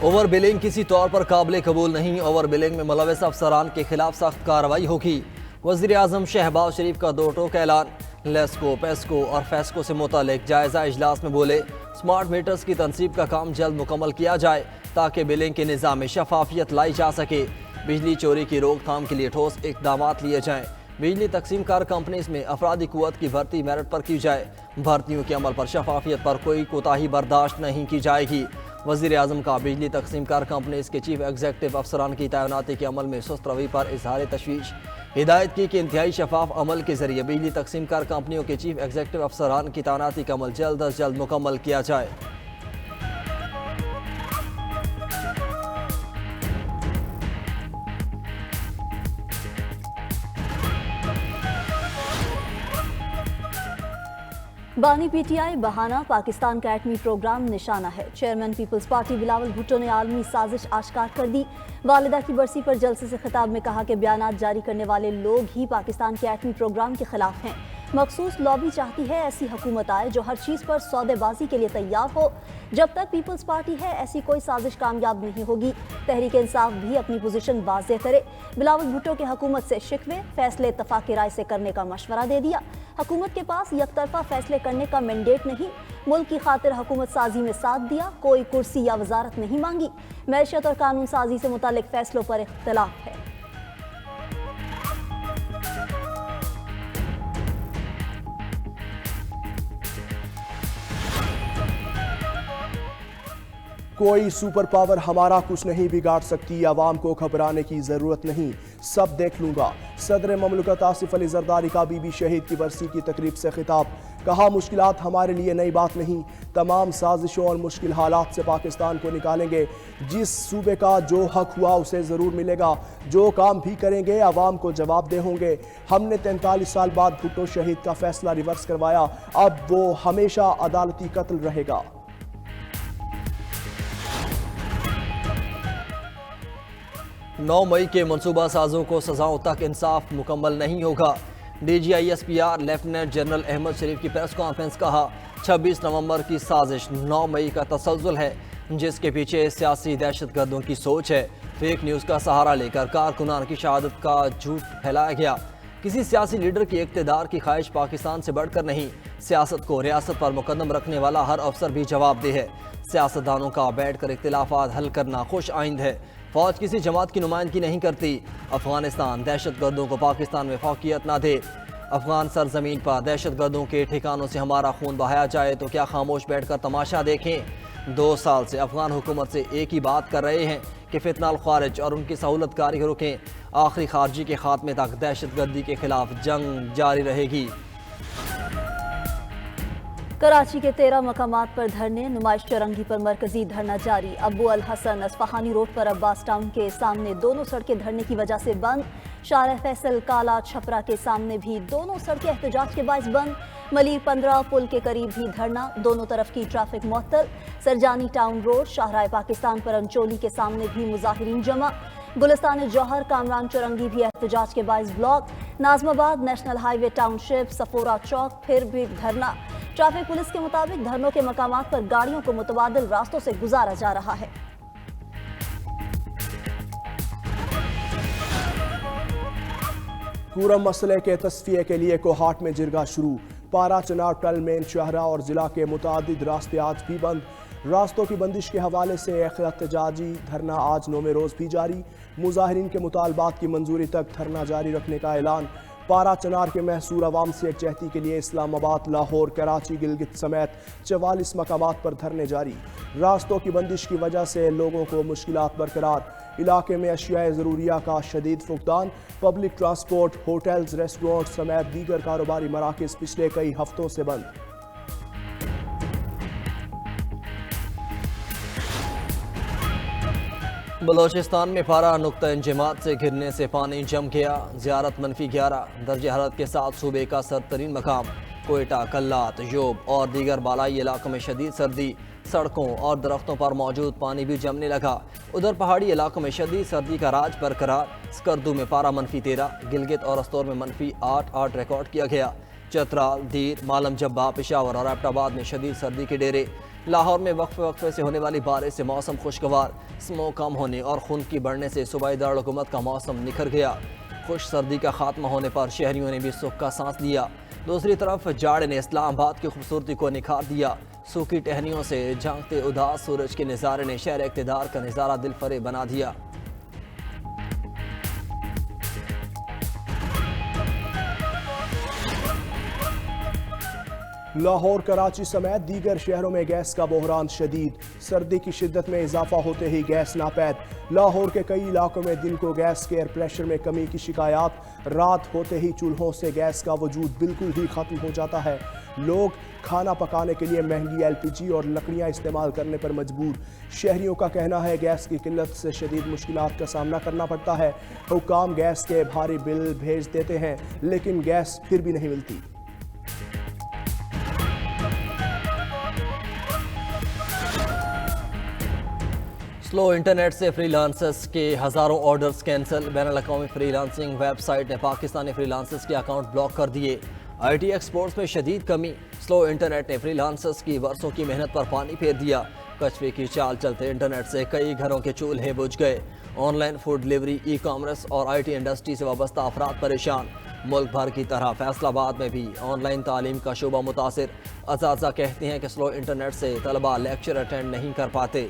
Over billing کسی طور پر قابل قبول نہیں، اوور بلنگ میں ملوث افسران کے خلاف سخت کارروائی ہوگی۔ وزیر اعظم شہباز شریف کا دو ٹوک اعلان۔ لیسکو، پیسکو اور فیسکو سے متعلق جائزہ اجلاس میں بولے، سمارٹ میٹرز کی تنصیب کا کام جلد مکمل کیا جائے تاکہ بلنگ کے نظام میں شفافیت لائی جا سکے۔ بجلی چوری کی روک تھام کے لیے ٹھوس اقدامات لیے جائیں۔ بجلی تقسیم کار کمپنیز میں افرادی قوت کی بھرتی میرٹ پر کی جائے۔ بھرتیوں کے عمل پر شفافیت پر کوئی کوتاہی برداشت نہیں کی جائے گی۔ وزیر اعظم کا بجلی تقسیم کار کمپنیز کے چیف ایگزیکٹو افسران کی تعیناتی کے عمل میں سست روی پر اظہار تشویش۔ ہدایت کی کہ انتہائی شفاف عمل کے ذریعے بجلی تقسیم کار کمپنیوں کے چیف ایگزیکٹو افسران کی تعیناتی کا عمل جلد از جلد مکمل کیا جائے۔ بانی پی ٹی آئی بہانہ پاکستان کا ایٹمی پروگرام نشانہ ہے۔ چیئرمین پیپلز پارٹی بلاول بھٹو نے عالمی سازش آشکار کر دی۔ والدہ کی برسی پر جلسے سے خطاب میں کہا کہ بیانات جاری کرنے والے لوگ ہی پاکستان کے ایٹمی پروگرام کے خلاف ہیں۔ مخصوص لابی چاہتی ہے ایسی حکومت آئے جو ہر چیز پر سودے بازی کے لیے تیار ہو۔ جب تک پیپلز پارٹی ہے ایسی کوئی سازش کامیاب نہیں ہوگی۔ تحریک انصاف بھی اپنی پوزیشن واضح کرے۔ بلاول بھٹو کے حکومت سے شکوے فیصلے اتفاق رائے سے کرنے کا مشورہ دے دیا۔ حکومت کے پاس یک طرفہ فیصلے کرنے کا مینڈیٹ نہیں، ملک کی خاطر حکومت سازی میں ساتھ دیا، کوئی کرسی یا وزارت نہیں مانگی۔ معیشت اور قانون سازی سے متعلق فیصلوں پر اختلاف ہے۔ کوئی سپر پاور ہمارا کچھ نہیں بگاڑ سکتی، عوام کو گھبرانے کی ضرورت نہیں، سب دیکھ لوں گا۔ صدر مملکت آصف علی زرداری کا بی بی شہید کی برسی کی تقریب سے خطاب۔ کہا مشکلات ہمارے لیے نئی بات نہیں، تمام سازشوں اور مشکل حالات سے پاکستان کو نکالیں گے۔ جس صوبے کا جو حق ہوا اسے ضرور ملے گا، جو کام بھی کریں گے عوام کو جواب دہ ہوں گے۔ ہم نے 43 سال بعد بھٹو شہید کا فیصلہ ریورس کروایا، اب وہ ہمیشہ عدالتی قتل رہے گا۔ 9 مئی کے منصوبہ سازوں کو سزاؤں تک انصاف مکمل نہیں ہوگا۔ D G I S P R lieutenant general Ahmed Sharif کی پریس کانفرنس۔ کہا 26 نومبر کی سازش 9 مئی کا تسلسل ہے جس کے پیچھے سیاسی دہشت گردوں کی سوچ ہے۔ فیک نیوز کا سہارا لے کر کارکنان کی شہادت کا جھوٹ پھیلایا گیا۔ کسی سیاسی لیڈر کی اقتدار کی خواہش پاکستان سے بڑھ کر نہیں، سیاست کو ریاست پر مقدم رکھنے والا ہر افسر بھی جواب دہ ہے۔ سیاستدانوں کا بیٹھ کر اختلافات حل کرنا خوش آئند ہے۔ فوج کسی جماعت کی نمائندگی نہیں کرتی۔ افغانستان دہشت گردوں کو پاکستان میں فوقیت نہ دے۔ افغان سرزمین پر دہشت گردوں کے ٹھکانوں سے ہمارا خون بہایا جائے تو کیا خاموش بیٹھ کر تماشا دیکھیں؟ 2 سال سے افغان حکومت سے ایک ہی بات کر رہے ہیں کہ فتنہ الخوارج اور ان کی سہولت کاری روکیں۔ آخری خارجی کے خاتمے تک دہشت گردی کے خلاف جنگ جاری رہے گی۔ کراچی کے 13 مقامات پر دھرنے، نمائش چرنگی پر مرکزی دھرنا جاری۔ ابو الحسن اصفہانی روڈ پر عباس ٹاؤن کے سامنے دونوں سڑکیں دھرنے کی وجہ سے بند۔ شارع فیصل کالا چھپرا کے سامنے بھی دونوں سڑکیں احتجاج کے باعث بند۔ ملیر 15 پل کے قریب بھی دھرنا، دونوں طرف کی ٹریفک معطل۔ سرجانی ٹاؤن روڈ شاہراہ پاکستان پر انچولی کے سامنے بھی مظاہرین جمع۔ گلستان جوہر کامران چرنگی بھی احتجاج کے باعث بلاک۔ ناظم آباد نیشنل ہائی وے ٹاؤن شپ صفورہ چوک پھر بھی دھرنا۔ ٹریفک پولیس کے مطابق دھرنوں کے مقامات پر گاڑیوں کو متبادل راستوں سے گزارا جا رہا ہے۔ کورم مسئلے کے تصفیے کے لیے کوہاٹ میں جرگہ شروع۔ پارا چنار ٹل مین شاہراہ اور ضلع کے متعدد راستے آج بھی بند۔ راستوں کی بندش کے حوالے سے ایک احتجاجی دھرنا آج 9ویں روز بھی جاری۔ مظاہرین کے مطالبات کی منظوری تک دھرنا جاری رکھنے کا اعلان۔ پارا چنار کے محصور عوام سے یکجہتی کے لیے اسلام آباد، لاہور، کراچی، گلگت سمیت 44 مقامات پر دھرنے جاری۔ راستوں کی بندش کی وجہ سے لوگوں کو مشکلات برقرار۔ علاقے میں اشیاء ضروریہ کا شدید فقدان۔ پبلک ٹرانسپورٹ، ہوٹلز، ریسٹورنٹ سمیت دیگر کاروباری مراکز پچھلے کئی ہفتوں سے بند۔ بلوچستان میں پارا نقطہ انجماد سے گرنے سے پانی جم گیا۔ زیارت -11 درجہ حرارت کے ساتھ صوبے کا سرترین مقام۔ کوئٹہ، کلات، یوب اور دیگر بالائی علاقوں میں شدید سردی۔ سڑکوں اور درختوں پر موجود پانی بھی جمنے لگا۔ ادھر پہاڑی علاقوں میں شدید سردی کا راج برقرار۔ سکردو میں پارا -13، گلگت اور استور میں -8 ریکارڈ کیا گیا۔ چترال، دیر، مالم جبہ، پشاور اور ایبٹ آباد میں شدید سردی کے ڈیرے۔ لاہور میں وقفے وقفے سے ہونے والی بارش سے موسم خوشگوار، اسموگ کم ہونے اور خنکی بڑھنے سے صوبائی دارالحکومت کا موسم نکھر گیا۔ خوش سردی کا خاتمہ ہونے پر شہریوں نے بھی سکھ کا سانس لیا۔ دوسری طرف جاڑے نے اسلام آباد کی خوبصورتی کو نکھار دیا۔ سوکھی ٹہنیوں سے جھانکتے اداس سورج کے نظارے نے شہر اقتدار کا نظارہ دل فریب بنا دیا۔ لاہور، کراچی سمیت دیگر شہروں میں گیس کا بحران شدید، سردی کی شدت میں اضافہ ہوتے ہی گیس ناپید۔ لاہور کے کئی علاقوں میں دن کو گیس کے ایئر پریشر میں کمی کی شکایات، رات ہوتے ہی چولہوں سے گیس کا وجود بالکل ہی ختم ہو جاتا ہے۔ لوگ کھانا پکانے کے لیے مہنگی LPG اور لکڑیاں استعمال کرنے پر مجبور۔ شہریوں کا کہنا ہے گیس کی قلت سے شدید مشکلات کا سامنا کرنا پڑتا ہے۔ حکام گیس کے بھاری بل بھیج دیتے ہیں لیکن گیس پھر بھی نہیں ملتی۔ سلو انٹرنیٹ سے فری لانسرز کے ہزاروں آرڈرز کینسل۔ بین الاقوامی فری لانسنگ ویب سائٹ نے پاکستانی فری لانسرز کے اکاؤنٹ بلاک کر دیے۔ IT ایکسپورٹس میں شدید کمی۔ سلو انٹرنیٹ نے فری لانسرز کی برسوں کی محنت پر پانی پھیر دیا۔ کچھوے کی چال چلتے انٹرنیٹ سے کئی گھروں کے چولہے بجھ گئے۔ On line food delivery, e commerce اور IT انڈسٹری سے وابستہ افراد پریشان۔ ملک بھر کی طرح فیصل آباد میں بھی آن لائن تعلیم کا شعبہ متاثر۔ اساتذہ کہتے ہیں کہ سلو انٹرنیٹ سے طلباء لیکچر اٹینڈ نہیں کر پاتے۔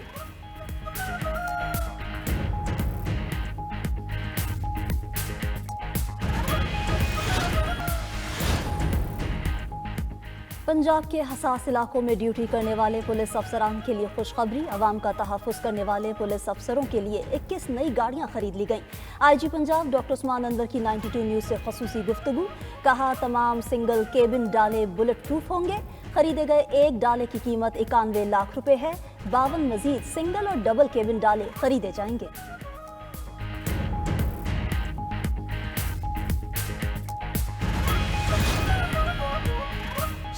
پنجاب کے حساس علاقوں میں ڈیوٹی کرنے والے پولیس افسران کے لیے خوشخبری۔ عوام کا تحفظ کرنے والے پولیس افسروں کے لیے 21 نئی گاڑیاں خرید لی گئیں۔ IG پنجاب ڈاکٹر عثمان انور کی 92 نیوز سے خصوصی گفتگو۔ کہا تمام سنگل کیبن ڈالے بلٹ پروف ہوں گے۔ خریدے گئے ایک ڈالے کی قیمت 91 لاکھ روپے ہے۔ 52 مزید سنگل اور ڈبل کیبن ڈالے خریدے جائیں گے۔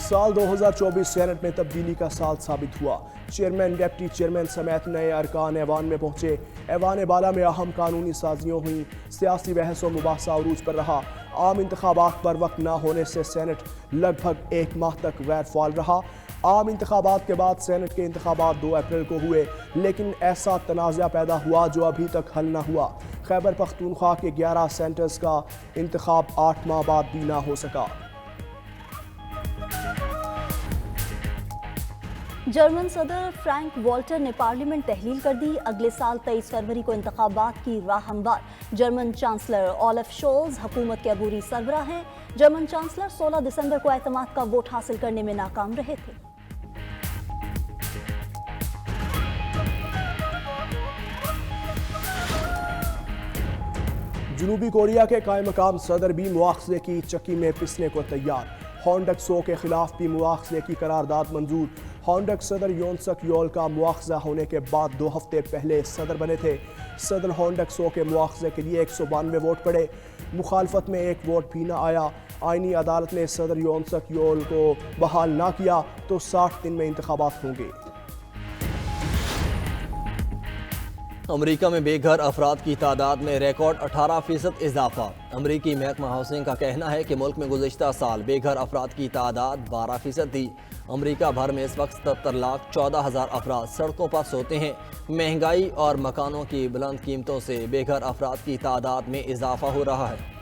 سال 2024 سینٹ میں تبدیلی کا سال ثابت ہوا۔ چیئرمین، ڈپٹی چیئرمین سمیت نئے ارکان ایوان میں پہنچے۔ ایوان بالا میں اہم قانونی سازیاں ہوئیں۔ سیاسی بحث و مباحثہ عروج پر رہا۔ عام انتخابات پر وقت نہ ہونے سے سینٹ لگ بھگ 1 ماہ تک غیر فعال رہا۔ عام انتخابات کے بعد سینٹ کے انتخابات 2 اپریل کو ہوئے لیکن ایسا تنازع پیدا ہوا جو ابھی تک حل نہ ہوا۔ خیبر پختونخوا کے 11 سینٹرز کا انتخاب 8 ماہ بعد بھی نہ ہو سکا۔ جرمن صدر فرینک والٹر نے پارلیمنٹ تحلیل کر دی۔ اگلے سال 23 فروری کو انتخابات کی راہ ہموار۔ جرمن چانسلر اولف شولز حکومت کے عبوری سربراہ ہیں۔ جرمن چانسلر 16 دسمبر کو اعتماد کا ووٹ حاصل کرنے میں ناکام رہے تھے۔ جنوبی کوریا کے قائم مقام صدر بھی مواخذے کی چکی میں پسنے کو تیار۔ ہونڈک سو کے خلاف بھی مواخذے کی قرارداد منظور۔ ہونڈک صدر یون سک یول کا مواخذہ ہونے کے بعد 2 ہفتے پہلے صدر بنے تھے۔ صدر ہونڈک سو کے مواخذے کے لیے 192 ووٹ پڑے۔ مخالفت میں 1 ووٹ بھی نہ آیا۔ آئینی عدالت نے صدر یون سک یول کو بحال نہ کیا تو 60 دن میں انتخابات ہوں گے۔ امریکہ میں بے گھر افراد کی تعداد میں ریکارڈ 18% اضافہ۔ امریکی محکمہ ہاؤسنگ کا کہنا ہے کہ ملک میں گزشتہ سال بے گھر افراد کی تعداد 12% تھی۔ امریکہ بھر میں اس وقت 77,14,000 افراد سڑکوں پر سوتے ہیں۔ مہنگائی اور مکانوں کی بلند قیمتوں سے بے گھر افراد کی تعداد میں اضافہ ہو رہا ہے۔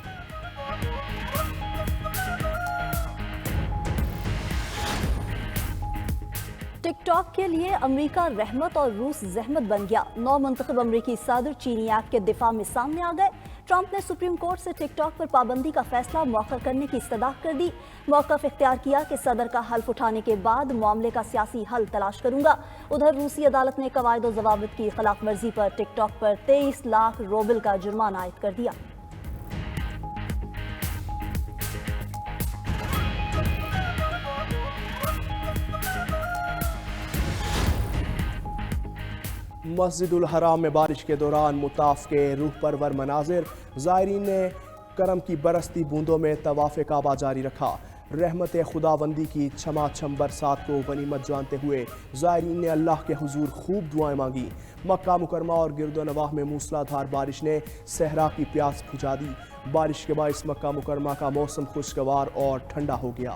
ٹک ٹاک کے لیے امریکہ رحمت اور روس زحمت بن گیا۔ 9 منتخب امریکی صدر چینی ایپ کے دفاع میں سامنے آ گئے۔ ٹرمپ نے سپریم کورٹ سے ٹک ٹاک پر پابندی کا فیصلہ مؤخر کرنے کی استدعا کر دی۔ موقف اختیار کیا کہ صدر کا حلف اٹھانے کے بعد معاملے کا سیاسی حل تلاش کروں گا۔ ادھر روسی عدالت نے قواعد و ضوابط کی خلاف ورزی پر ٹک ٹاک پر 23 لاکھ روبل کا جرمانہ عائد کر دیا۔ مسجد الحرام میں بارش کے دوران مطاف کے روح پرور مناظر۔ زائرین نے کرم کی برستی بوندوں میں طواف کعبہ جاری رکھا۔ رحمت خداوندی کی چھما چھم برسات کو غنیمت جانتے ہوئے زائرین نے اللہ کے حضور خوب دعائیں مانگی۔ مکہ مکرمہ اور گرد و نواح میں موسلادھار بارش نے صحرا کی پیاس بجھا دی۔ بارش کے باعث مکہ مکرمہ کا موسم خوشگوار اور ٹھنڈا ہو گیا۔